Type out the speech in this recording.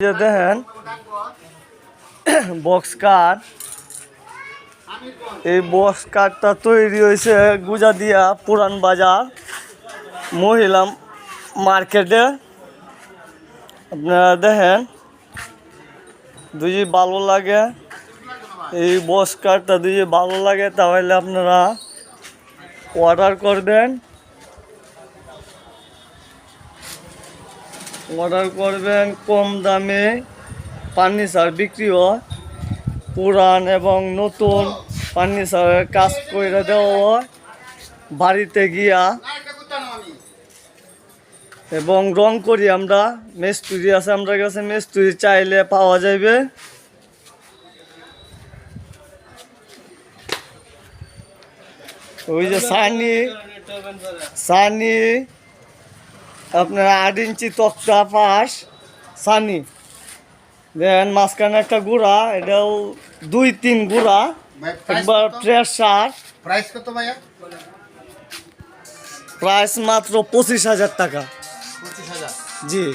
দেখেন box cut, এই box কাটটা তৈরি হয়েছে গুজাদিয়া পুরান বাজার মহিলা মার্কেটে। আপনারা দেখেন যদি ভালো লাগে এই বক্স কাটটা যদি ভালো লাগে তাহলে আপনারা অর্ডার করবেন। কম দামে ফার্নিচার বিক্রি হয়, পুরান এবং নতুন ফার্নিচারের কাজ করে দেওয়া হয় বাড়িতে গিয়া, এবং রং করি আমরা। মিস্ত্রি আছে আমরা কাছে, মিস্ত্রি চাইলে পাওয়া যাবে। ওই যে সানি আপনার 8 ইঞ্চি তক্তা পাশ সানি দেন, মাঝখানে একটা গুড়া, এটাও 2-3 গুড়া, একবার প্রেসার। প্রাইস কত ভাইয়া? প্রাইস মাত্র 25,000 টাকা। 25,000? জি।